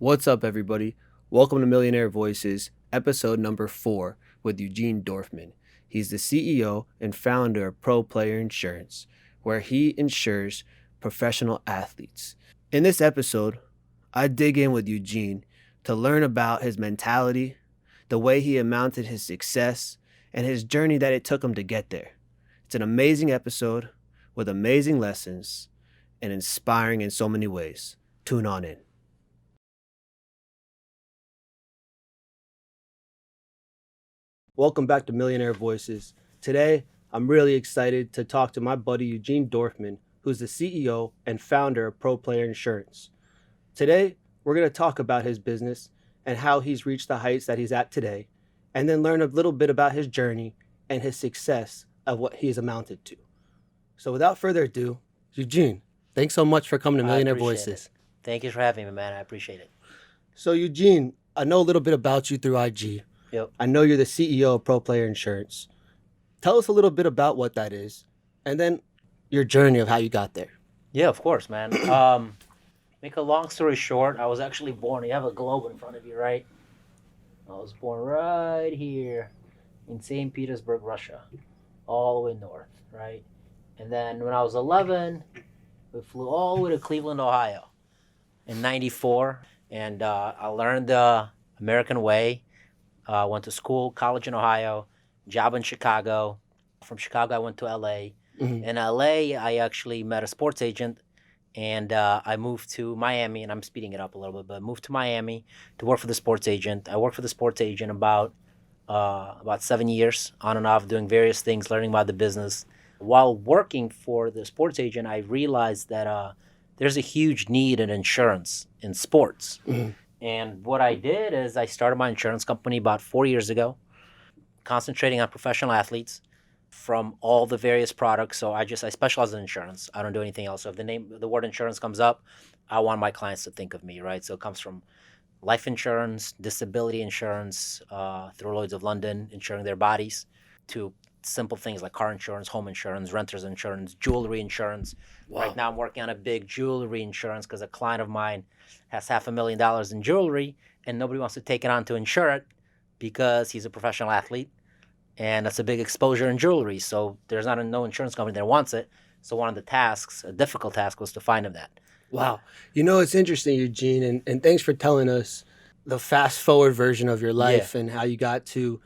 What's up, everybody? Welcome to Millionaire Voices, episode number 4 with Eugene Dorfman. He's the CEO and founder of Pro Player Insurance, where he insures professional athletes. In this episode, I dig in with Eugene to learn about his mentality, the way he amounted his success, and his journey that it took him to get there. It's an amazing episode with amazing lessons and inspiring in so many ways. Tune on in. Welcome back to Millionaire Voices. Today, I'm really excited to talk to my buddy Eugene Dorfman, who's the CEO and founder of Pro Player Insurance. Today, we're going to talk about his business and how he's reached the heights that he's at today, and then learn a little bit about his journey and his success of what he's amounted to. So without further ado, Eugene, thanks so much for coming to Millionaire Voices. Thank you for having me, man. I appreciate it. So Eugene, I know a little bit about you through IG. Yep. I know you're the CEO of Pro Player Insurance. Tell us a little bit about what that is, and then your journey of how you got there. Yeah, of course, man. Make a long story short, I was actually born. You have a globe in front of you, right? I was born right here in St. Petersburg, Russia, all the way north, right? And then when I was 11, we flew all the way to Cleveland, Ohio in 94, and I learned the American way. Went to school, college in Ohio, job in Chicago. From Chicago, I went to LA. Mm-hmm. In LA, I actually met a sports agent, and I moved to Miami, and I'm speeding it up a little bit, but moved to Miami to work for the sports agent. I worked for the sports agent about 7 years, on and off, doing various things, learning about the business. While working for the sports agent, I realized that there's a huge need in insurance in sports. Mm-hmm. And what I did is I started my insurance company about 4 years ago, concentrating on professional athletes from all the various products. So I specialize in insurance. I don't do anything else. So if the word insurance comes up, I want my clients to think of me, right? So it comes from life insurance, disability insurance, through Lloyd's of London, insuring their bodies, to simple things like car insurance, home insurance, renter's insurance, jewelry insurance. Wow. Right now I'm working on a big jewelry insurance because a client of mine has $500,000 in jewelry and nobody wants to take it on to insure it because he's a professional athlete and that's a big exposure in jewelry. So there's no insurance company that wants it. So one of the tasks, a difficult task, was to find him that. Wow. You know, it's interesting, Eugene, and thanks for telling us the fast forward version of your life and how you got to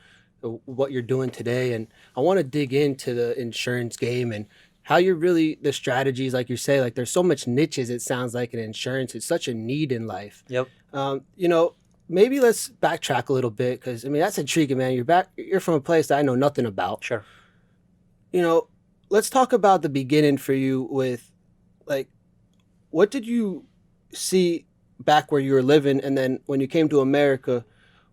what you're doing today. And I want to dig into the insurance game and how you're really, the strategies, like you say, like there's so much niches, it sounds like, in insurance. It's such a need in life. Yep. Maybe let's backtrack a little bit, because, I mean, that's intriguing, man. You're from a place that I know nothing about. Sure. Let's talk about the beginning for you with, like, what did you see back where you were living? And then when you came to America,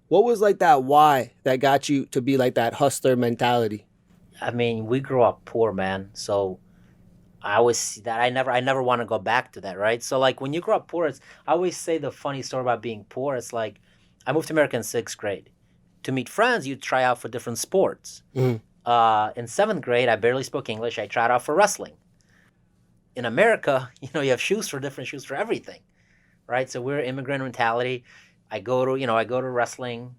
what was like that why that got you to be like that hustler mentality? I mean, we grew up poor, man. So I always see that. I never want to go back to that, right? So like when you grow up poor, I always say the funny story about being poor. It's like I moved to America in 6th grade. To meet friends, you try out for different sports. Mm-hmm. In 7th grade, I barely spoke English. I tried out for wrestling. In America, you have different shoes for everything, right? So we're immigrant mentality. I go to wrestling,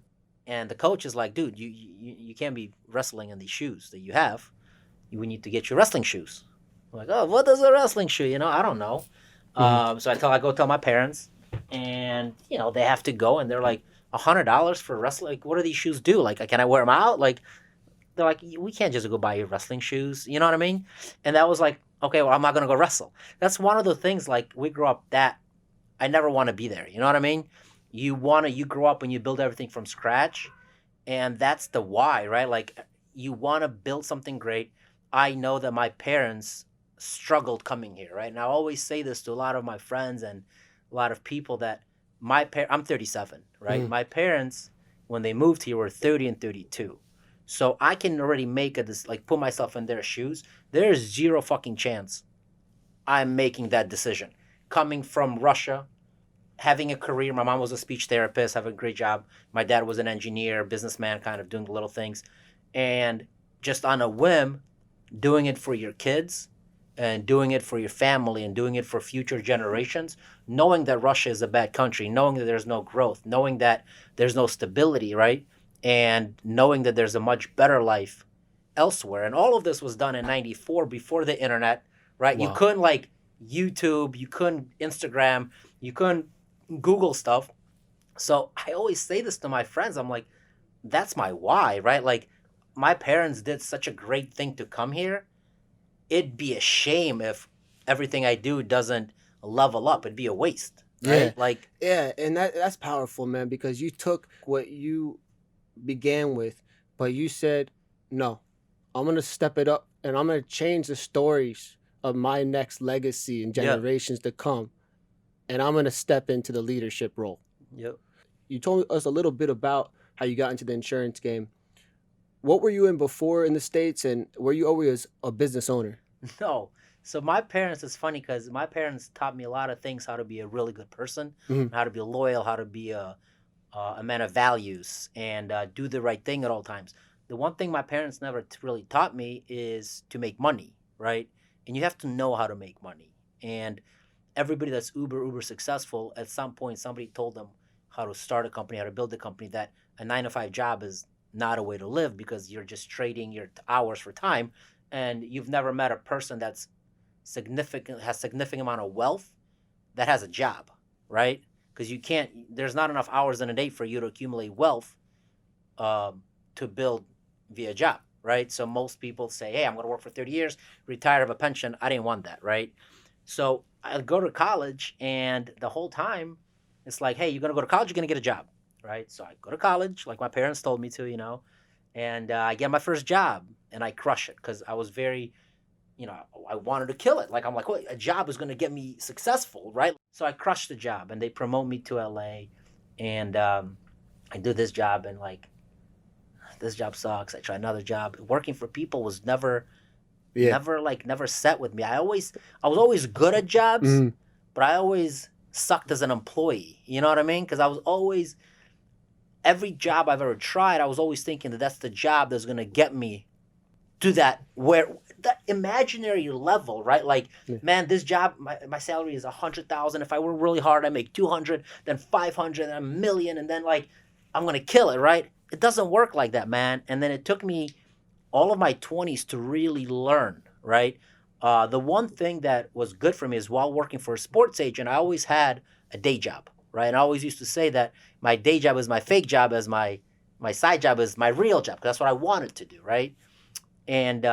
and the coach is like, dude, you can't be wrestling in these shoes that you have. We need to get you wrestling shoes. I'm like, oh, what is a wrestling shoe? I don't know. Mm-hmm. So I go tell my parents, and they have to go, and they're like, $100 for wrestling. Like, what do these shoes do? Like, can I wear them out? Like, they're like, we can't just go buy you wrestling shoes. You know what I mean? And that was like, okay, well, I'm not gonna go wrestle. That's one of the things. Like, we grew up that I never want to be there. You know what I mean? You grow up and you build everything from scratch, and that's the why, right? Like, you want to build something great. I know that my parents struggled coming here, right? And I always say this to a lot of my friends and a lot of people that I'm 37, right? Mm. My parents, when they moved here, were 30 and 32. So I can already put myself in their shoes. There's zero fucking chance I'm making that decision. Coming from Russia, having a career. My mom was a speech therapist, having a great job. My dad was an engineer, businessman, kind of doing the little things. And just on a whim, doing it for your kids and doing it for your family and doing it for future generations, knowing that Russia is a bad country, knowing that there's no growth, knowing that there's no stability, right? And knowing that there's a much better life elsewhere. And all of this was done in 94 before the internet, right? You Wow. couldn't like YouTube, you couldn't Instagram, you couldn't Google stuff. So I always say this to my friends. I'm like, that's my why, right? Like, my parents did such a great thing to come here. It'd be a shame if everything I do doesn't level up. It'd be a waste, Yeah. right? Like, Yeah, and that's powerful, man, because you took what you began with, but you said, no, I'm going to step it up and I'm going to change the stories of my next legacy and yeah, generations to come. And I'm going to step into the leadership role. yep. You told us a little bit about how you got into the insurance game. What were you in before in the States, and were you always a business owner? No. So my parents, it's funny because my parents taught me a lot of things, how to be a really good person, Mhm. how to be loyal, how to be a man of values, and do the right thing at all times. The one thing my parents never really taught me is to make money, right? And you have to know how to make money. And everybody that's uber successful, at some point somebody told them how to start a company, how to build a company, that a 9 to 5 job is not a way to live because you're just trading your hours for time. And you've never met a person that's has significant amount of wealth that has a job, right? Because you can't, there's not enough hours in a day for you to accumulate wealth to build via job, right? So most people say, hey, I'm going to work for 30 years, retire, have a pension. I didn't want that, right? So I go to college, and the whole time it's like, hey, you're going to go to college, you're going to get a job, right? So I go to college, like my parents told me to, and I get my first job, and I crush it because I was very, I wanted to kill it. Like, I'm like, well, a job is going to get me successful, right? So I crushed the job, and they promote me to LA, and I do this job, and like, this job sucks. I try another job. Working for people was never Yeah. never set with me. I was always good at jobs, Mhm. but I always sucked as an employee. You know what I mean? Because I was always, every job I've ever tried, I was always thinking that that's the job that's gonna get me to that imaginary level, right? Like, Yeah. man, this job, my salary is 100,000. If I work really hard, I make 200, then 500, then a million, and then like, I'm gonna kill it, right? It doesn't work like that, man. And then it took me all of my 20s to really learn, right? The one thing that was good for me is, while working for a sports agent, I always had a day job, right? And I always used to say that my day job is my fake job, as my side job is my real job, because that's what I wanted to do, right? And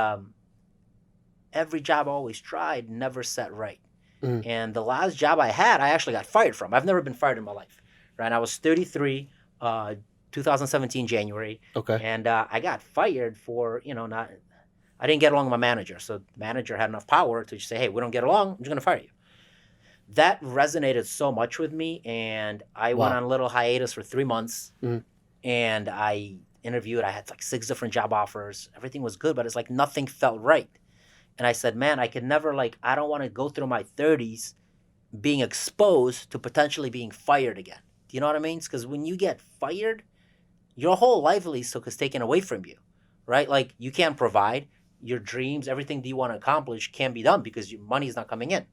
every job I always tried never set right. Mhm. And the last job I had, I actually got fired from. I've never been fired in my life, right? And I was 33, 2017 January, Okay. and I got fired for, not. I didn't get along with my manager, so the manager had enough power to just say, "Hey, we don't get along. I'm just gonna fire you." That resonated so much with me, and I went Wow. on a little hiatus for 3 months, Mhm. and I interviewed. I had like 6 different job offers. Everything was good, but it's like nothing felt right. And I said, "Man, I could never, like, I don't want to go through my 30s being exposed to potentially being fired again." Do you know what I mean? Because when you get fired, your whole livelihood is taken away from you, right? Like, you can't provide your dreams, everything that you want to accomplish can't be done because your money's not coming in.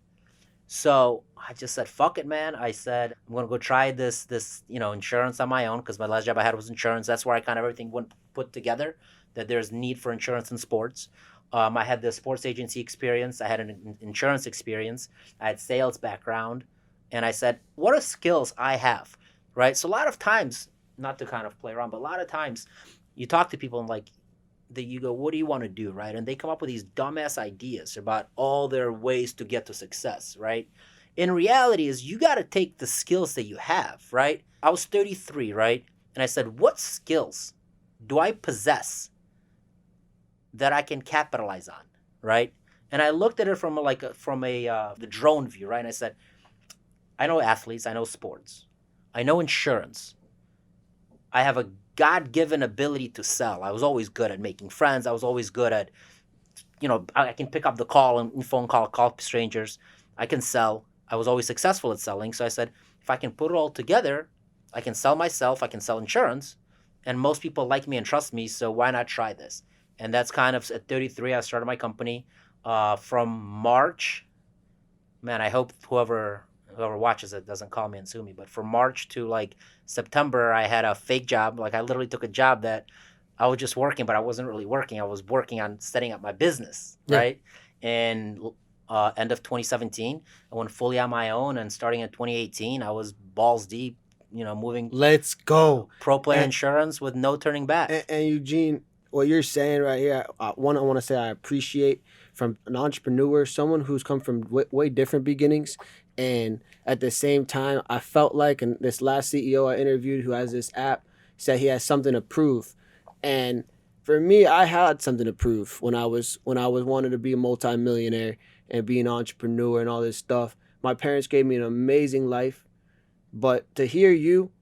So I just said, fuck it, man. I said, I'm going to go try this insurance on my own, because my last job I had was insurance. That's where I kind of everything went put together, that there's need for insurance in sports. I had the sports agency experience. I had an insurance experience. I had sales background. And I said, what are skills I have, right? So a lot of times, not to kind of play around, but a lot of times you talk to people and like, that you go, what do you want to do, right? And they come up with these dumbass ideas about all their ways to get to success, right? In reality is, you got to take the skills that you have, right? I was 33, right? And I said, what skills do I possess that I can capitalize on, right? And I looked at it from the drone view, right? And I said, I know athletes, I know sports, I know insurance. I have a God-given ability to sell. I was always good at making friends. I was always good at, I can pick up the call and phone call strangers. I can sell. I was always successful at selling. So I said, if I can put it all together, I can sell myself, I can sell insurance, and most people like me and trust me, so why not try this? And that's kind of, at 33, I started my company. From March, man, I hope whoever watches it doesn't call me and sue me. But from March to like September, I had a fake job. Like I literally took a job that I was just working, but I wasn't really working. I was working on setting up my business, Yeah. right? And end of 2017, I went fully on my own. And starting in 2018, I was balls deep, moving Let's go. Pro Player And, Insurance with no turning back. and Eugene, what you're saying right here, I want to say I appreciate from an entrepreneur, someone who's come from way different beginnings. And at the same time, I felt like, and this last CEO I interviewed who has this app said he has something to prove. And for me, I had something to prove when I was wanting to be a multimillionaire and be an entrepreneur and all this stuff. My parents gave me an amazing life, but to hear you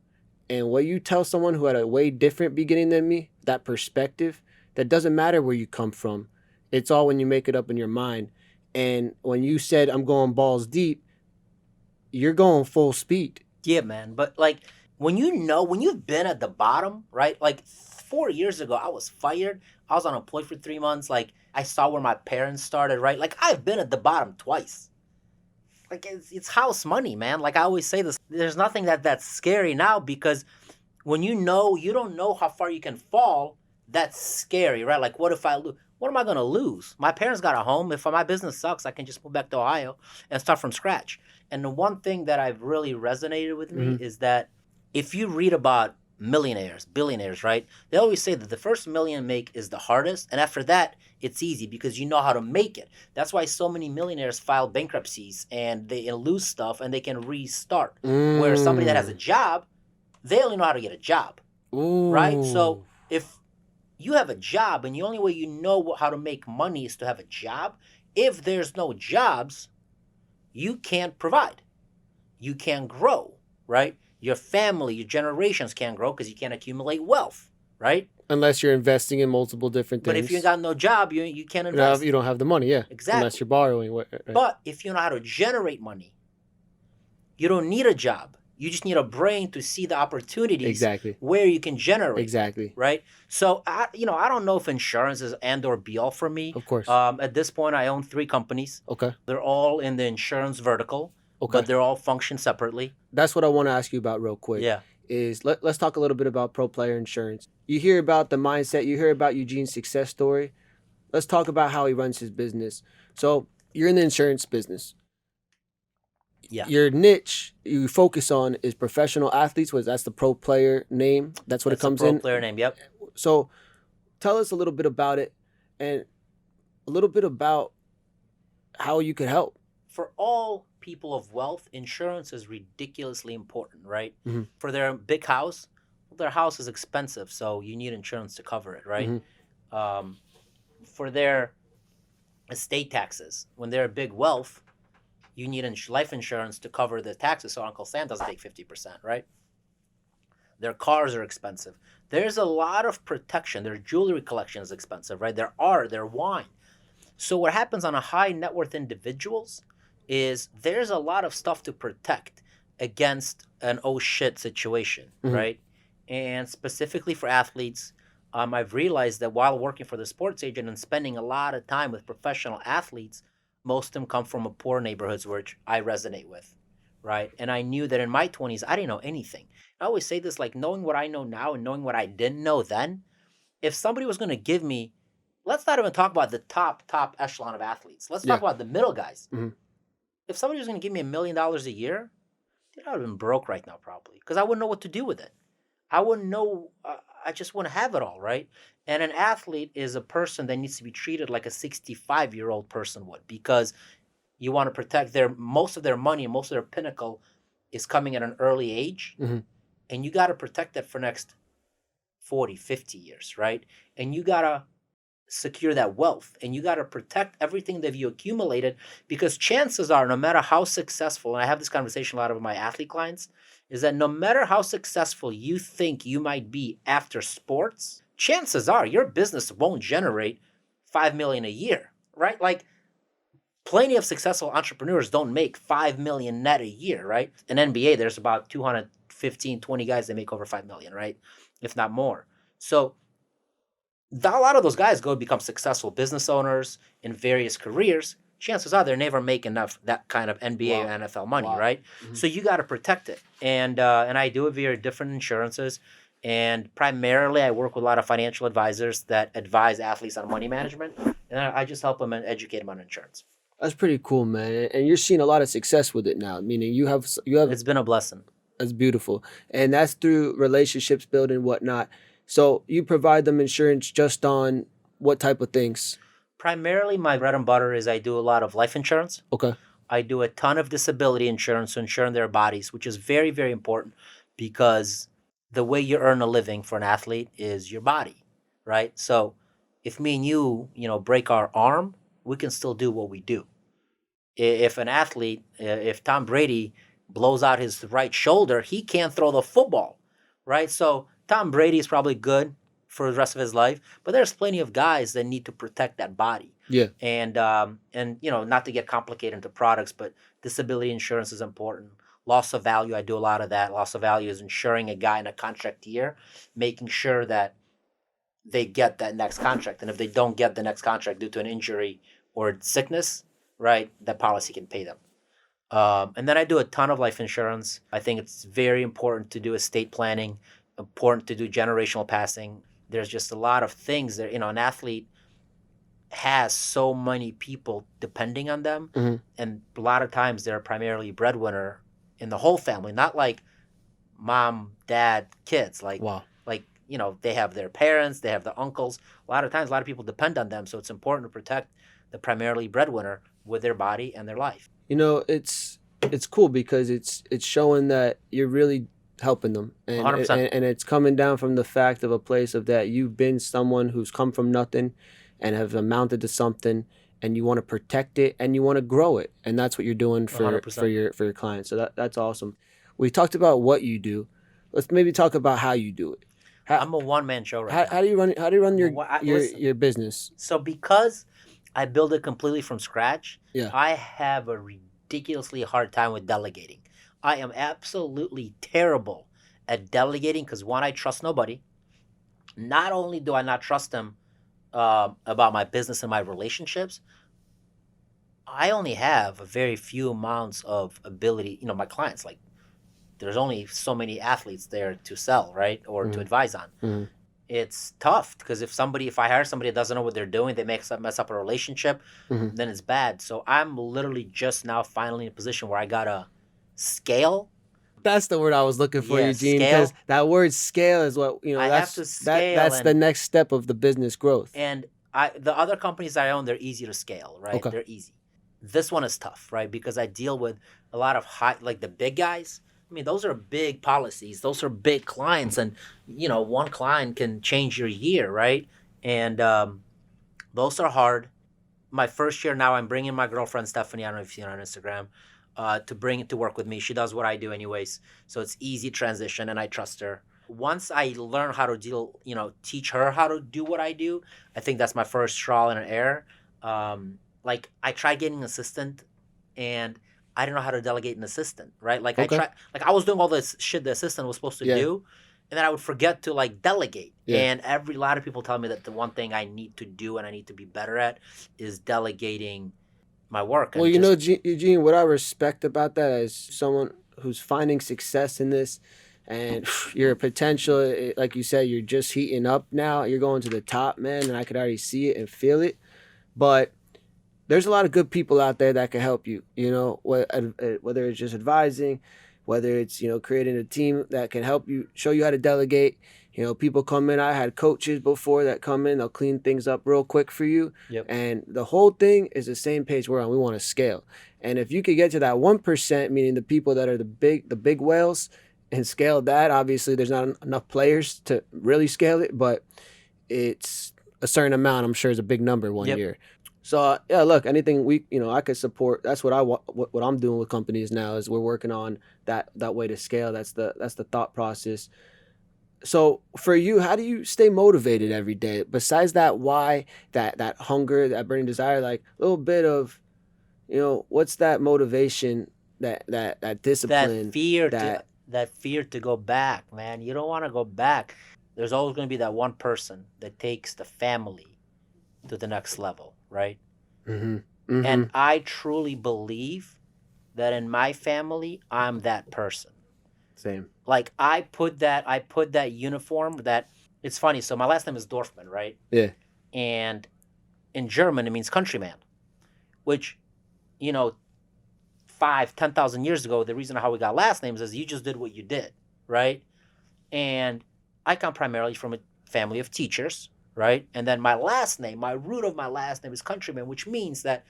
and what you tell someone who had a way different beginning than me, that perspective, that doesn't matter where you come from. It's all when you make it up in your mind. And when you said I'm going balls deep, you're going full speed. Yeah, man. But like when you've been at the bottom, right? Like 4 years ago, I was fired. I was unemployed for 3 months. Like I saw where my parents started, right? Like I've been at the bottom twice. Like it's house money, man. Like I always say this, there's nothing that's scary now because when you don't know how far you can fall, that's scary, right? Like what if I lose? What am I gonna lose? My parents got a home. If my business sucks, I can just move back to Ohio and start from scratch. And the one thing that I've really resonated with me is that if you read about millionaires, billionaires, right? They always say that the first million make is the hardest, and after that, it's easy because you know how to make it. That's why so many millionaires file bankruptcies and they lose stuff and they can restart. Where somebody that has a job, they only know how to get a job, right? So if you have a job and the only way you know how to make money is to have a job, if there's no jobs, you can't provide. You can't grow, right? Your family, your generations can't grow because you can't accumulate wealth, right? Unless you're investing in multiple different things. But if you got no job, you can't you invest. don't have the money, yeah. Exactly. Unless you're borrowing. Right? But if you know how to generate money, you don't need a job. You just need a brain to see the opportunities where you can generate. Exactly. Right? So, I don't know if insurance is and or be all for me. Of course. At this point, I own 3 companies. Okay. They're all in the insurance vertical, okay. but they're all function separately. That's what I want to ask you about real quick. Yeah. Is let's talk a little bit about Pro Player Insurance. You hear about the mindset. You hear about Eugene's success story. Let's talk about how he runs his business. So you're in the insurance business. Yeah. Your niche you focus on is professional athletes. That's the Pro Player name. That's what it comes in. Pro Player name. Yep. So tell us a little bit about it and a little bit about how you could help. For all people of wealth, insurance is ridiculously important, right? Mm-hmm. For their big house, their house is expensive, so you need insurance to cover it, right? Mm-hmm. For their estate taxes, when they're big wealth, you need life insurance to cover the taxes so Uncle Sam doesn't take 50%, right? Their cars are expensive. There's a lot of protection. Their jewelry collection is expensive, right? Their art, their wine. So what happens on a high net worth individuals is there's a lot of stuff to protect against an oh shit situation, mm-hmm. right? And specifically for athletes, I've realized that while working for the sports agent and spending a lot of time with professional athletes, most of them come from poor neighborhoods, which I resonate with, right? And I knew that in my 20s, I didn't know anything. I always say this, like knowing what I know now and knowing what I didn't know then, if somebody was going to give me, let's not even talk about the top echelon of athletes. Let's talk about the middle guys. Mm-hmm. If somebody was going to give me $1 million a year, I would have been broke right now probably because I wouldn't know what to do with it. I wouldn't know. I just wouldn't have it all, right? And an athlete is a person that needs to be treated like a 65-year-old person would because you want to protect most of their money and most of their pinnacle is coming at an early age. Mm-hmm. And you got to protect that for next 40, 50 years, right? And you got to secure that wealth and you got to protect everything that you accumulated because chances are no matter how successful, and I have this conversation a lot with my athlete clients, is that no matter how successful you think you might be after sports, chances are your business won't generate $5 million a year, right? Like plenty of successful entrepreneurs don't make $5 million net a year, right? In NBA, there's about 215, 20 guys that make over $5 million, right? If not more. So A lot of those guys go become successful business owners in various careers. Chances are they never make enough that kind of NBA or NFL money, right? So you got to protect it, and I do it via different insurances, and primarily I work with a lot of financial advisors that advise athletes on money management, and I just help them and educate them on insurance. That's pretty cool, man. And you're seeing a lot of success with it now. Meaning you have It's been a blessing. that's beautiful, and that's through relationships building and whatnot. So you provide them insurance just on what type of things? Primarily, my bread and butter is I do a lot of life insurance. Okay. I do a ton of disability insurance to insure their bodies, which is very, very important because the way you earn a living for an athlete is your body, right? So if me and you break our arm, we can still do what we do. If an athlete, if Tom Brady blows out his right shoulder, he can't throw the football, right? So Tom Brady is probably good for the rest of his life, but there's plenty of guys that need to protect that body. Yeah. And not to get complicated into products, but disability insurance is important. Loss of value, I do a lot of that. Loss of value is insuring a guy in a contract year, making sure that they get that next contract. And if they don't get the next contract due to an injury or sickness, right, that policy can pay them. And then I do a ton of life insurance. I think it's very important to do estate planning, important to do generational passing. There's just a lot of things that, an athlete has so many people depending on them. Mm-hmm. And a lot of times they're primarily breadwinner in the whole family, not like mom, dad, kids. Wow. They have their parents, they have their uncles. A lot of times, a lot of people depend on them. So it's important to protect the primarily breadwinner with their body and their life. It's cool because it's showing that you're really helping them, and 100%. and it's coming down from the fact of a place of that you've been someone who's come from nothing and have amounted to something, and you want to protect it and you want to grow it, and that's what you're doing for 100%. your clients. So that's awesome. We talked about what you do. Let's maybe talk about how you do it. I'm a one-man show right now. How do you run Listen. your business? So because I build it completely from scratch, Yeah. I have a ridiculously hard time with delegating. I am absolutely terrible at delegating because, one, I trust nobody. Not only do I not trust them about my business and my relationships, I only have a very few amounts of ability. My clients, like, there's only so many athletes there to sell, right, or to advise on. Mm-hmm. It's tough because if I hire somebody that doesn't know what they're doing, they mess up a relationship, then it's bad. So I'm literally just now finally in a position where I gotta scale. That's the word I was looking for, Yeah, Eugene, scale. because that word scale is what I that's have to scale, that's the and- next step of the business growth. And the other companies I own, they're easy to scale, right? Okay. They're easy. This one is tough, right? Because I deal with a lot of like the big guys. I mean, those are big policies. Those are big clients, and one client can change your year, right? And those are hard. My first year now, I'm bringing my girlfriend Stephanie. I don't know if you've seen her on Instagram. To work with me. She does what I do anyways, so it's easy transition, and I trust her. Once I learn how to teach her how to do what I do, I think that's my first trial and error. Like I tried getting an assistant, and I didn't know how to delegate an assistant, right? Like Okay. I was doing all this shit the assistant was supposed to do, and then I would forget to delegate. Yeah. And a lot of people tell me that the one thing I need to do and I need to be better at is delegating my work. Well, Eugene, what I respect about that is someone who's finding success in this, and your potential, like you said, you're just heating up now. You're going to the top, man, and I could already see it and feel it. But there's a lot of good people out there that can help you, whether it's just advising, whether it's, creating a team that can help you, show you how to delegate. People come in. I had coaches before that come in. They'll clean things up real quick for you. Yep. And the whole thing is the same page we're on. We want to scale. And if you could get to that 1%, meaning the people that are the big whales, and scale that, obviously there's not enough players to really scale it, but it's a certain amount. I'm sure is a big number one year. So yeah, look, anything I could support. That's what what I'm doing with companies now is we're working on that way to scale. That's the thought process. So for you, how do you stay motivated every day? Besides that why, that hunger, that burning desire, like a little bit of, what's that motivation, that discipline, that fear to go back, man. You don't want to go back. there's always going to be that one person that takes the family to the next level, right? Mm-hmm. Mm-hmm. And I truly believe that in my family, I'm that person. Same. Like I put that uniform that it's funny. So my last name is Dorfman, right? Yeah. And in German, it means countryman, which, you know, 10,000 years ago, the reason how we got last names is you just did what you did, right? And I come primarily from a family of teachers, right? And then my last name, my root of my last name is countryman, which means that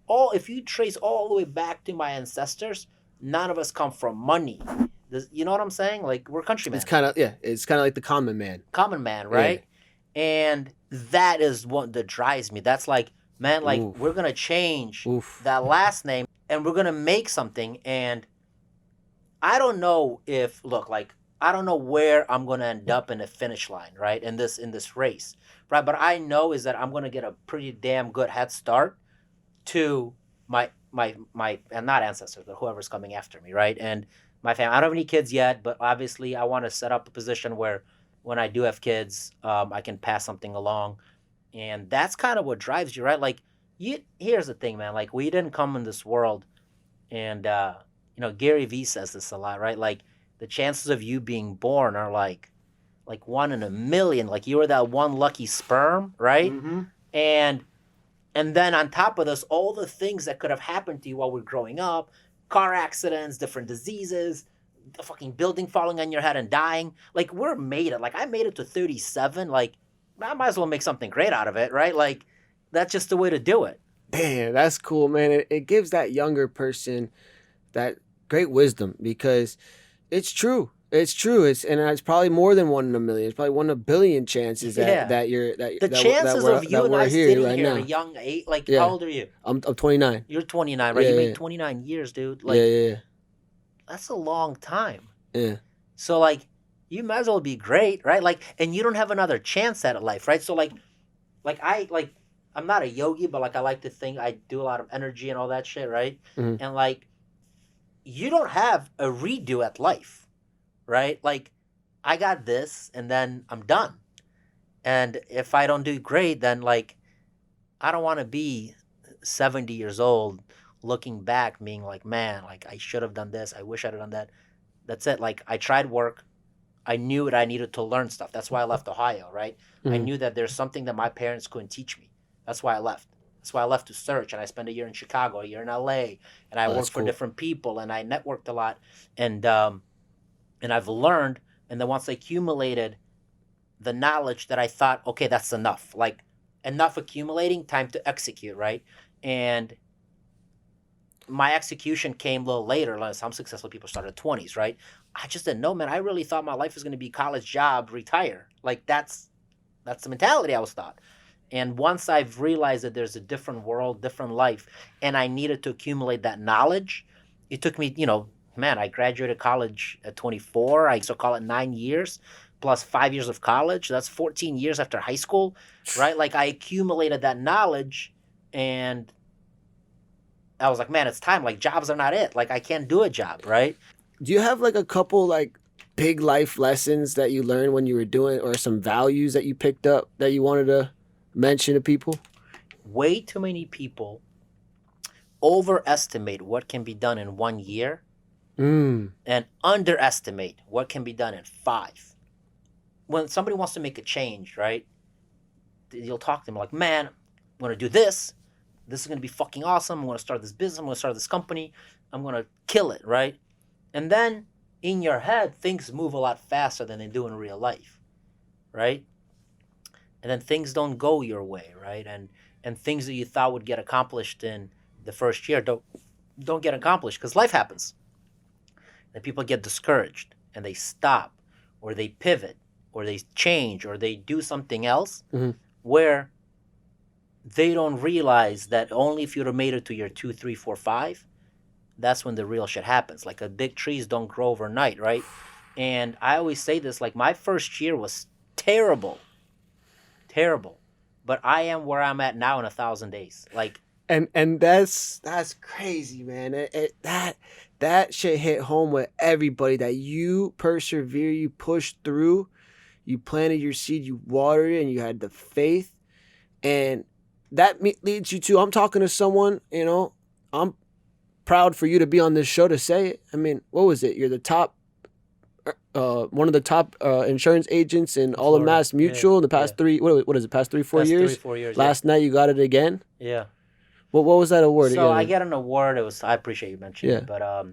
if you trace all the way back to my ancestors, none of us come from money. You know what I'm saying? Like we're countrymen. It's kind of like the common man. Common man, right? Yeah. And that is what that drives me. That's like, man, like Oof. we're gonna change Oof. that last name and we're gonna make something. And I don't know I don't know where I'm gonna end up in the finish line, right? In this race, right? But I know is that I'm gonna get a pretty damn good head start to my and not ancestors, but whoever's coming after me, right? And my family. I don't have any kids yet, but obviously I want to set up a position where when I do have kids, I can pass something along, and that's kind of what drives you, right? Like, here's the thing, man. Like, we didn't come in this world, and Gary Vee says this a lot, right? Like, the chances of you being born are like 1 in a million. Like, you were that one lucky sperm, right? Mm-hmm. And then on top of this, all the things that could have happened to you while we're growing up, car accidents, different diseases, the fucking building falling on your head and dying. Like, we're made it. Like, I made it to 37. Like, I might as well make something great out of it, right? Like, that's just the way to do it. Damn, that's cool, man. It gives that younger person that great wisdom because it's true. It's true. It's probably more than 1 in a million. It's probably 1 in a billion chances that you're the chances of you and I sitting right here now. at a young age. Like, how old are you? I'm 29. You're 29, right? Yeah, You made 29 years, dude. Like, yeah. that's a long time. Yeah. So like, you might as well be great, right? Like, and you don't have another chance at life, right? So I'm not a yogi, but like I like to think I do a lot of energy and all that shit, right? Mm-hmm. And like, you don't have a redo at life, right? Like, I got this, and then I'm done. And if I don't do great, then like, I don't want to be 70 years old looking back, being like, man, like I should have done this. I wish I'd have done that. That's it. Like, I tried work. I knew that I needed to learn stuff. That's why I left Ohio, right? Mm-hmm. I knew that there's something that my parents couldn't teach me. That's why I left. That's why I left to search. And I spent a year in Chicago, a year in LA, and I worked for different people, and I networked a lot. And I've learned, and then once I accumulated the knowledge that I thought, okay, that's enough. Like, enough accumulating, time to execute, right? And my execution came a little later. Like, some successful people started 20s, right? I just didn't know, man. I really thought my life was going to be college, job, retire. Like, that's the mentality I was taught. And once I've realized that there's a different world, different life, and I needed to accumulate that knowledge, it took me, I graduated college at 24. I still call it 9 years plus 5 years of college. That's 14 years after high school, right? Like, I accumulated that knowledge, and I was like, man, it's time. Like, jobs are not it. Like, I can't do a job, right? Do you have like a couple like big life lessons that you learned when you were doing, or some values that you picked up that you wanted to mention to people? Way too many people overestimate what can be done in 1 year and underestimate what can be done in 5. When somebody wants to make a change, right, you'll talk to them like, man, I'm going to do this. This is going to be fucking awesome. I'm going to start this business. I'm going to start this company. I'm going to kill it, right? And then in your head, things move a lot faster than they do in real life, right? And then things don't go your way, right? And things that you thought would get accomplished in the first year don't get accomplished because life happens. And people get discouraged and they stop, or they pivot, or they change, or they do something else where they don't realize that only if you'd have made it to your 2, 3, 4, 5, that's when the real shit happens. Like, big trees don't grow overnight, right? And I always say this, like, my first year was terrible. But I am where I'm at now in 1,000 days. Like, and that's crazy, man. That shit hit home with everybody, that you persevere, you push through, You planted your seed, you watered it, and you had the faith. And that leads you to, I'm talking to someone, I'm proud for you to be on this show to say it. I mean, what was it? You're the top, one of the top insurance agents in all of Mass Mutual in the past what is it, past 4 years? 4 years. Last night you got it again? Yeah. What was that award? So I get an award. I appreciate you mentioning it, but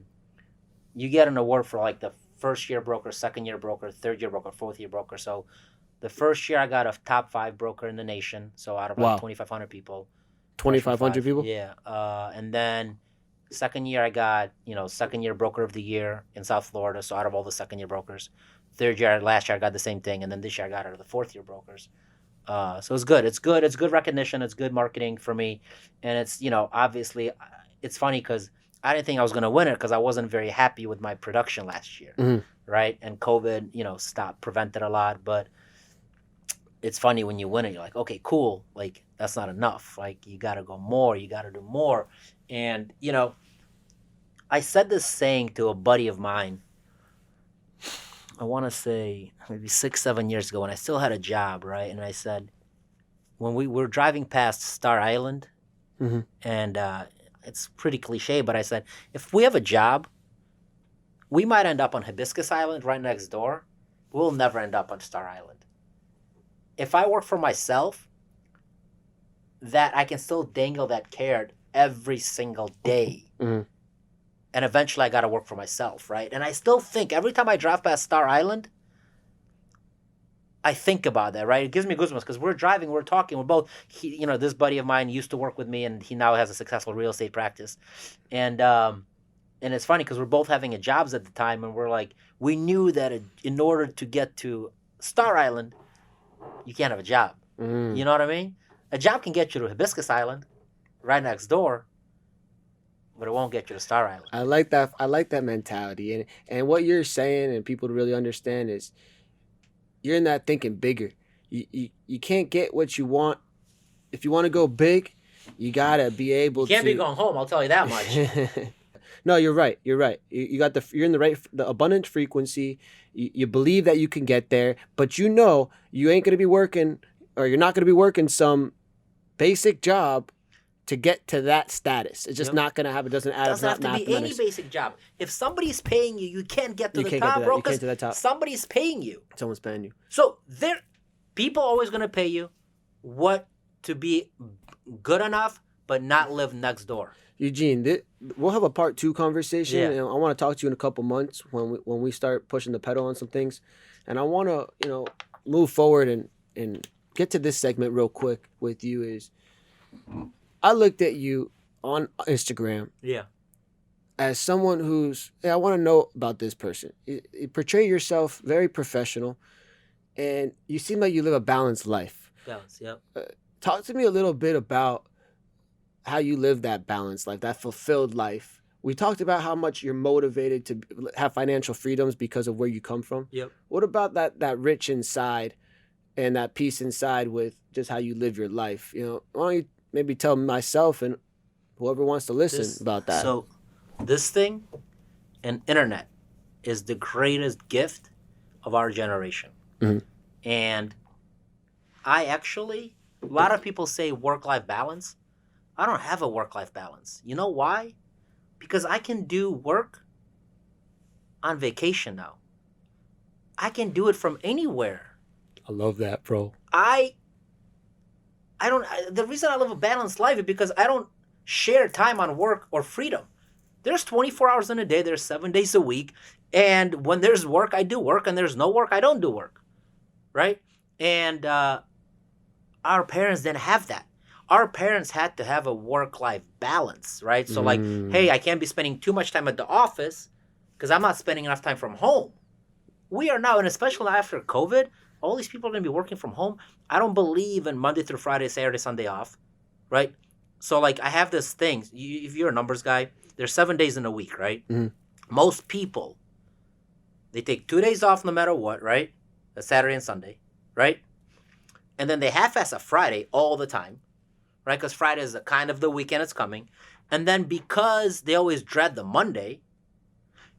you get an award for like the first year broker, second year broker, third year broker, fourth year broker. So the first year I got a top 5 broker in the nation. So out of like 2,500 people. 2,500 people? Yeah. And then second year I got, second year broker of the year in South Florida. So out of all the second year brokers. Last year I got the same thing. And then this year I got out of the fourth year brokers. So it's good. It's good recognition. It's good marketing for me. And it's, obviously it's funny because I didn't think I was going to win it because I wasn't very happy with my production last year. Mm-hmm. Right. And COVID, prevented a lot. But it's funny when you win it, you're like, okay, cool. Like, that's not enough. Like, you got to go more. You got to do more. And, I said this saying to a buddy of mine, I want to say maybe 6-7 years ago when I still had a job, right? And I said, when we were driving past Star Island, mm-hmm. and it's pretty cliche, but I said, if we have a job, we might end up on Hibiscus Island right next door. We'll never end up on Star Island. If I work for myself, that I can still dangle that carrot every single day. Mm-hmm. And eventually I got to work for myself, right? And I still think every time I drive past Star Island, I think about that, right? It gives me goosebumps because we're driving, we're talking, we're both, this buddy of mine used to work with me and he now has a successful real estate practice. And it's funny because we're both having jobs at the time and we're like, we knew that in order to get to Star Island, you can't have a job. Mm. You know what I mean? A job can get you to Hibiscus Island, right next door, but it won't get you to Star Island. I like that mentality. And what you're saying and people to really understand is you're in that thinking bigger. You can't get what you want. If you want to go big, you got to be able to. You can't be going home, I'll tell you that much. No, you're right. You're in the abundant frequency. You believe that you can get there, but you ain't going to be working, or you're not going to be working some basic job to get to that status. It's just not going to happen. It doesn't add up. It doesn't have to be any basic job. If somebody's paying you, you can't get to the top, bro. You can't to that top. Somebody's paying you. Someone's paying you. So people are always going to pay you what to be good enough, but not live next door. Eugene, we'll have a part 2 conversation, Yeah. and I want to talk to you in a couple months when we start pushing the pedal on some things, and I want to move forward and get to this segment real quick with you. Is I looked at you on Instagram, as someone who's I want to know about this person. You portray yourself very professional, and you seem like you live a balanced life. Balance, yep. Talk to me a little bit about how you live that balanced life, that fulfilled life. We talked about how much you're motivated to have financial freedoms because of where you come from. Yep. What about that rich inside and that peace inside with just how you live your life? Why don't you maybe tell myself and whoever wants to listen about that? So this thing and internet is the greatest gift of our generation. Mm-hmm. And a lot of people say work-life balance. I don't have a work-life balance. You know why? Because I can do work on vacation now. I can do it from anywhere. I love that, bro. The reason I live a balanced life is because I don't share time on work or freedom. There's 24 hours in a day. There's 7 days a week. And when there's work, I do work. And there's no work, I don't do work. Right? And our parents didn't have that. Our parents had to have a work-life balance, right? So hey, I can't be spending too much time at the office because I'm not spending enough time from home. We are now, and especially after COVID, all these people are going to be working from home. I don't believe in Monday through Friday, Saturday, Sunday off, right? So I have this thing. If you're a numbers guy, there's 7 days in a week, right? Mm-hmm. Most people, they take 2 days off no matter what, right? That's Saturday and Sunday, right? And then they half-ass a Friday all the time. Right, because Friday is kind of the weekend it's coming. And then because they always dread the Monday,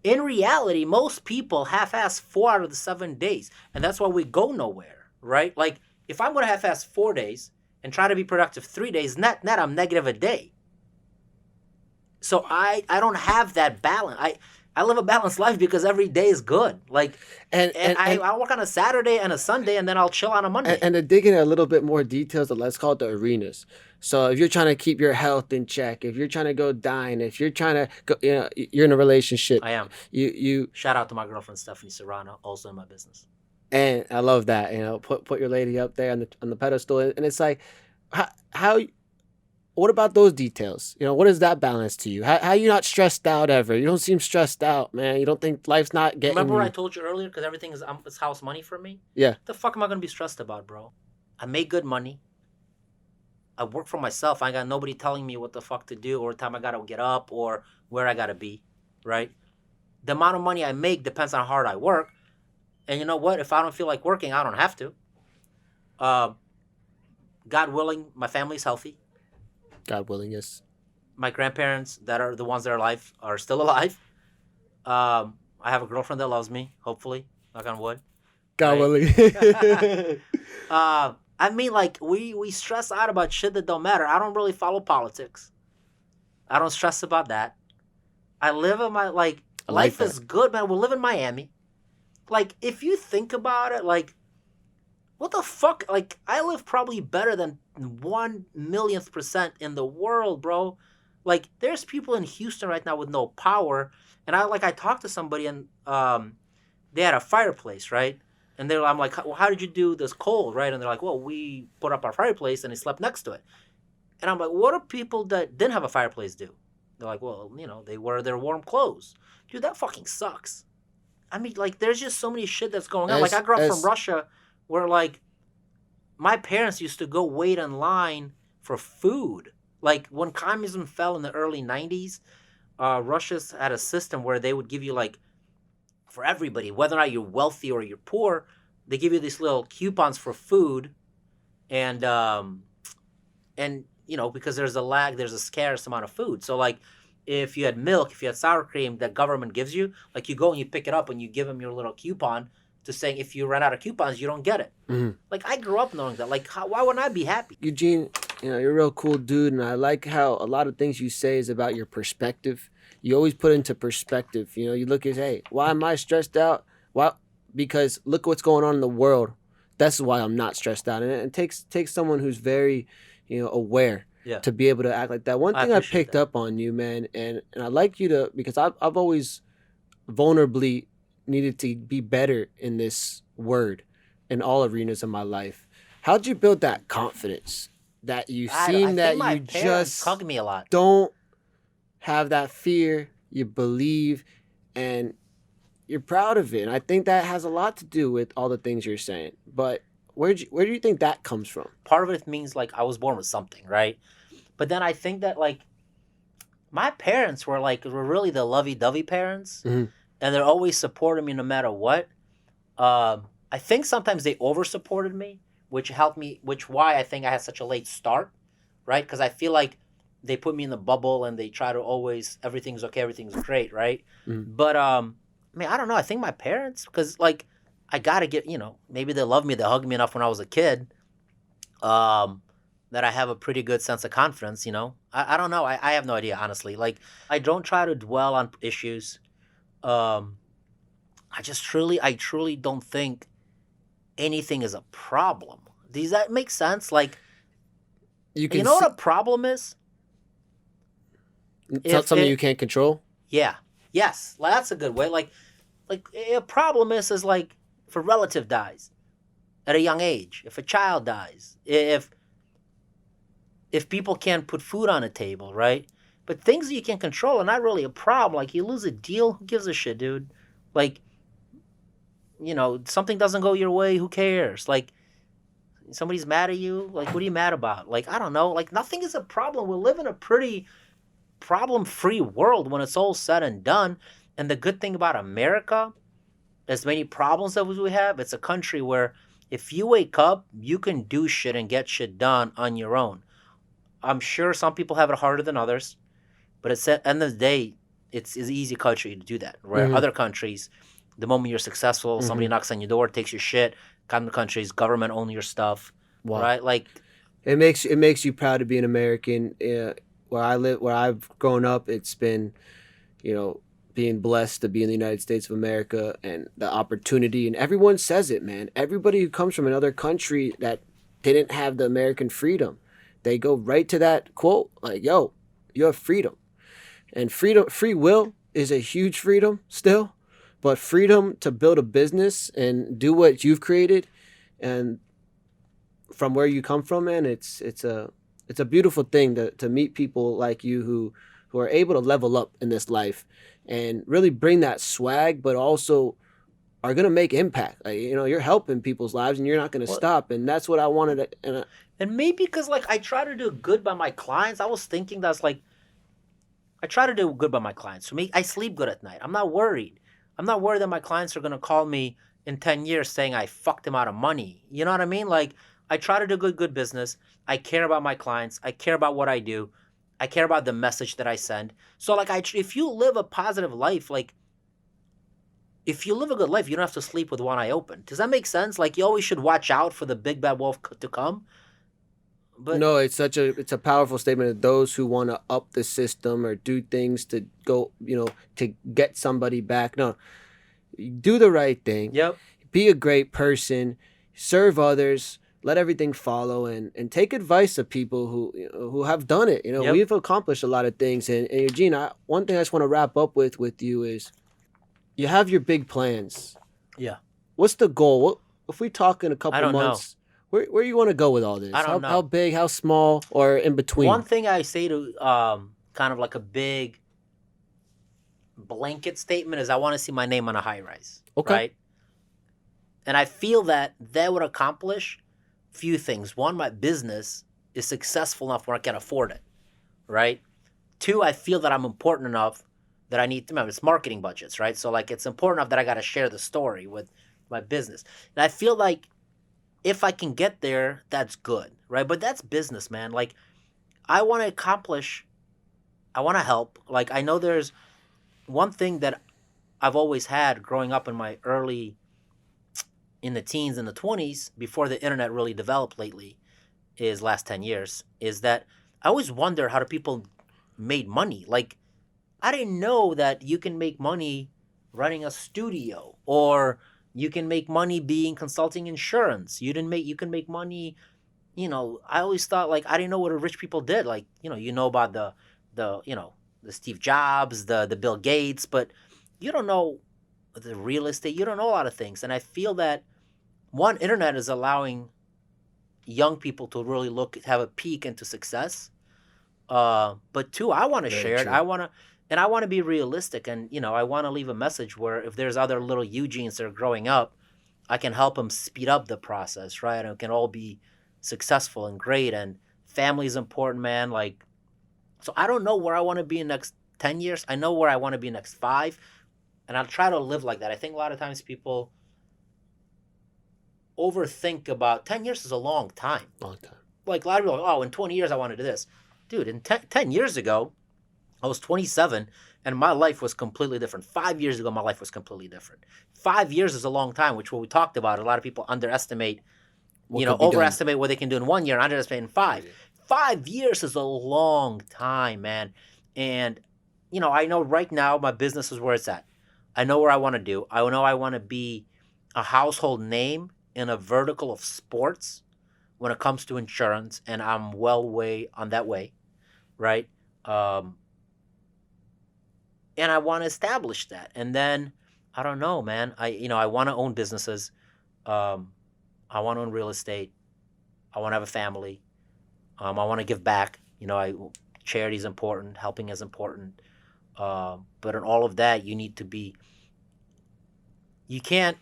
In reality, most people half-ass 4 out of the 7 days, and that's why we go nowhere, right? Like, if I'm gonna half-ass 4 days and try to be productive 3 days, net I'm negative a day. So I don't have that balance. I live a balanced life because every day is good. Like, and I work on a Saturday and a Sunday, and then I'll chill on a Monday. And to dig in a little bit more details, let's call it the arenas. So if you're trying to keep your health in check, if you're trying to go dine, if you're trying to go, you're in a relationship. I am. You shout out to my girlfriend Stephanie Serrano, also in my business. And I love that. Put your lady up there on the pedestal, and it's like, how what about those details? What is that balance to you? How you not stressed out ever? You don't seem stressed out, man. You don't think life's not getting... Remember what I told you earlier? Because everything is it's house money for me? Yeah. What the fuck am I going to be stressed about, bro? I make good money. I work for myself. I ain't got nobody telling me what the fuck to do or the time I got to get up or where I got to be, right? The amount of money I make depends on how hard I work. And you know what? If I don't feel like working, I don't have to. God willing, my family's healthy. God willing, yes. My grandparents that are the ones that are alive are still alive. I have a girlfriend that loves me, hopefully. Knock on wood. God willing. I mean, like, we stress out about shit that don't matter. I don't really follow politics. I don't stress about that. I live in my, like, life is good, man. We live in Miami. Like, if you think about it, like, what the fuck? Like, I live probably better than 1,000,000% in the world, bro. Like, there's people in Houston right now with no power. And I talked to somebody and they had a fireplace, right? And I'm like, well, how did you do this cold, right? And they're like, well, we put up our fireplace and they slept next to it. And I'm like, what do people that didn't have a fireplace do? They're like, well, they wear their warm clothes. Dude, that fucking sucks. I mean, like, there's just so many shit that's going on. Like, I grew up from Russia where, like, my parents used to go wait in line for food. Like, when communism fell in the early 90s, Russia's had a system where they would give you, like, for everybody, whether or not you're wealthy or you're poor, they give you these little coupons for food. And because there's a scarce amount of food. So, like, if you had milk, if you had sour cream that government gives you, like, you go and you pick it up and you give them your little coupon to saying if you run out of coupons, you don't get it. Mm-hmm. Like, I grew up knowing that. Like, why wouldn't I be happy? Eugene, you're a real cool dude, and I like how a lot of things you say is about your perspective. You always put into perspective. You look at, hey, why am I stressed out? Why? Because look what's going on in the world. That's why I'm not stressed out. And it takes someone who's very, aware to be able to act like that. One thing I picked up on you, man, and I like you to, because I've always vulnerably needed to be better in this word in all arenas of my life. How'd you build that confidence that you seem that you just hug me a lot. Don't have that fear, you believe, and you're proud of it. And I think that has a lot to do with all the things you're saying. But where do you think that comes from? Part of it means, like, I was born with something, right? But then I think that, like, my parents were really the lovey-dovey parents. Mm-hmm. And they're always supporting me no matter what. I think sometimes they over-supported me, which helped me, why I think I had such a late start, right? Because I feel like they put me in the bubble and they try to always, everything's okay, everything's great, right? Mm. But, I don't know. I think my parents, because, like, I got to get, maybe they love me, they hugged me enough when I was a kid, that I have a pretty good sense of confidence, I don't know. I have no idea, honestly. Like, I don't try to dwell on issues. I truly don't think anything is a problem. Does that make sense? Like, you know what a problem is? Something you can't control? Yeah. Yes. Like, that's a good way. Like a problem is like if a relative dies at a young age, if a child dies, if people can't put food on a table, right? But things that you can control are not really a problem. Like, you lose a deal, who gives a shit, dude? Like, something doesn't go your way, who cares? Like, somebody's mad at you, like, what are you mad about? Like, I don't know. Like, nothing is a problem. We live in a pretty problem-free world when it's all said and done. And the good thing about America, as many problems as we have, it's a country where if you wake up, you can do shit and get shit done on your own. I'm sure some people have it harder than others. But at the end of the day, it's an easy country to do that. Where Mhm. other countries, the moment you're successful, somebody knocks on your door, takes your shit. Kind of countries, government own your stuff, Wow. right? Like, It makes you proud to be an American. Where I've grown up, it's been, being blessed to be in the United States of America and the opportunity. And everyone says it, man. Everybody who comes from another country that didn't have the American freedom, they go right to that quote, like, "Yo, you have freedom." And free will is a huge freedom still, but freedom to build a business and do what you've created, and from where you come from, man, it's a beautiful thing to meet people like you who are able to level up in this life and really bring that swag, but also are gonna make impact. Like, you're helping people's lives, and you're not gonna well, stop. And that's what I wanted to. and maybe because like I try to do good by my clients. I was thinking that's like I try to do good by my clients. For me, I sleep good at night. I'm not worried. I'm not worried that my clients are gonna call me in 10 years saying I fucked them out of money. You know what I mean? Like, I try to do good business. I care about my clients. I care about what I do. I care about the message that I send. So like, if you live a positive life, like if you live a good life, you don't have to sleep with one eye open. Does that make sense? Like, you always should watch out for the big bad wolf to come. But No, it's a powerful statement of those who want to up the system or do things to go, to get somebody back. No, do the right thing. yep, Be a great person, serve others, let everything follow, and take advice of people who have done it. Yep. We've accomplished a lot of things. And Eugene, one thing I just want to wrap up with you is, you have your big plans. Yeah. What's the goal? What if we talk in a couple I don't know. months? Where you want to go with all this? I don't know. How big, how small, or in between? One thing I say to kind of like a big blanket statement is I want to see my name on a high rise. Okay. Right? And I feel that would accomplish few things. One, my business is successful enough where I can afford it. Right? Two, I feel that I'm important enough that I need to remember it's marketing budgets, right? So like it's important enough that I got to share the story with my business. And I feel like if I can get there, that's good, right? But that's business, man. Like, I want to accomplish, I want to help. Like, I know there's one thing that I've always had growing up in the teens and the 20s, before the internet really developed lately, is last 10 years, is that I always wonder how do people made money. Like, I didn't know that you can make money running a studio, or you can make money being consulting insurance. You can make money, I always thought, like, I didn't know what rich people did. Like, about the Steve Jobs, the Bill Gates, but you don't know the real estate. You don't know a lot of things. And I feel that one, internet is allowing young people to really have a peek into success. But two, I want to Very share it. true. I want to be realistic, and I want to leave a message where if there's other little Eugenes that are growing up, I can help them speed up the process, right? And it can all be successful and great. And family is important, man. Like, so I don't know where I want to be in the next 10 years. I know where I want to be in the next 5, and I'll try to live like that. I think a lot of times people overthink about 10 years is a long time. Long time. Like, a lot of people are like, oh, in 20 years I want to do this. Dude, in 10 years ago, I was 27 and my life was completely different. 5 years ago, my life was completely different. 5 years is a long time, which what we talked about. A lot of people underestimate, overestimate what they can do in 1 year and underestimate in 5. Yeah. 5 years is a long time, man. And, I know right now my business is where it's at. I know where I want to do. I know I want to be a household name in a vertical of sports when it comes to insurance, and I'm well way on that way, right? And I want to establish that. And then, I don't know, man. I want to own businesses. I want to own real estate. I want to have a family. I want to give back. Charity is important. Helping is important. But in all of that, you can't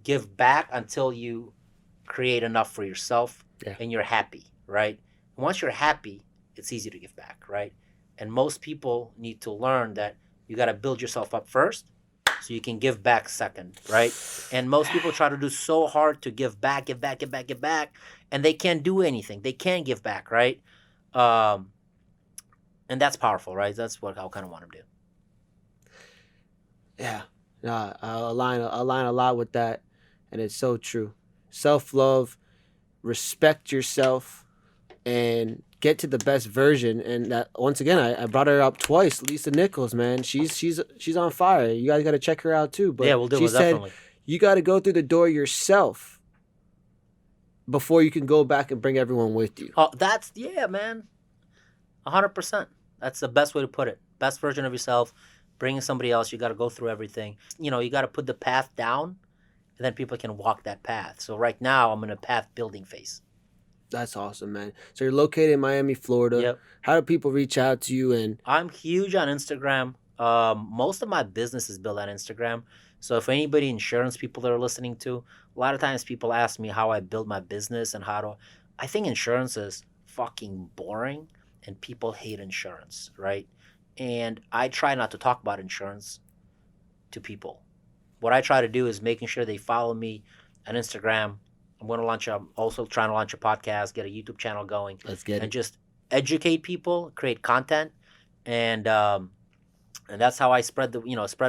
give back until you create enough for yourself and you're happy, right? And once you're happy, it's easy to give back, right? And most people need to learn that you got to build yourself up first so you can give back second, right? And most people try to do so hard to give back, and they can't do anything. They can't give back, right? And that's powerful, right? That's what I kind of want to do. Yeah, nah, I align a lot with that, and it's so true. Self love, respect yourself, and get to the best version. And that once again, I brought her up twice. Lisa Nichols, man, she's on fire. You guys got to check her out too. Yeah, But we'll do she it said definitely. you got to go through the door yourself before you can go back and bring everyone with you. Oh, that's yeah, man. 100%. That's the best way to put it. Best version of yourself. Bringing somebody else, you got to go through everything. You got to put the path down, and then people can walk that path. So right now, I'm in a path building phase. That's awesome, man. So you're located in Miami, Florida. Yep. How do people reach out to you? And I'm huge on Instagram. Most of my business is built on Instagram. So if anybody insurance people that are listening to, a lot of times people ask me how I build my business and how to. I think insurance is fucking boring, and people hate insurance, right? And I try not to talk about insurance to people. What I try to do is making sure they follow me on Instagram. I'm also trying to launch a podcast, get a YouTube channel going, let's get and it. just educate people, create content, and that's how I spread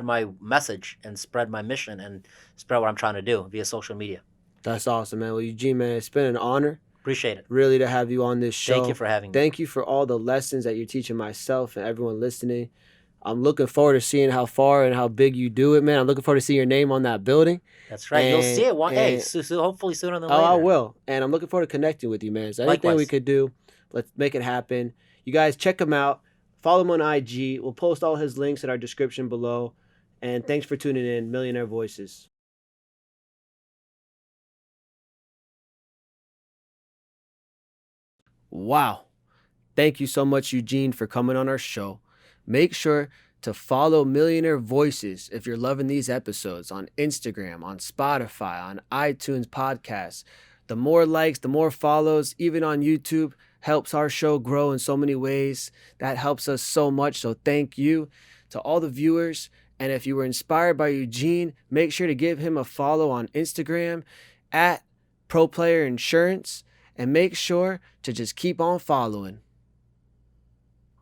my message and spread my mission and spread what I'm trying to do via social media. That's awesome, man. Well, Eugene, man, it's been an honor. Appreciate it. Really to have you on this show. Thank you for having me. Thank you for all the lessons that you're teaching myself and everyone listening. I'm looking forward to seeing how far and how big you do it, man. I'm looking forward to seeing your name on that building. That's right. You'll see it one day. Hopefully sooner than later. Oh, I will. And I'm looking forward to connecting with you, man. So anything we could do, let's make it happen. You guys check him out. Follow him on IG. We'll post all his links in our description below. And thanks for tuning in, Millionaire Voices. Wow. Thank you so much, Eugene, for coming on our show. Make sure to follow Millionaire Voices if you're loving these episodes on Instagram, on Spotify, on iTunes podcasts. The more likes, the more follows, even on YouTube, helps our show grow in so many ways. That helps us so much. So thank you to all the viewers. And if you were inspired by Eugene, make sure to give him a follow on Instagram at Pro Player Insurance. And make sure to just keep on following.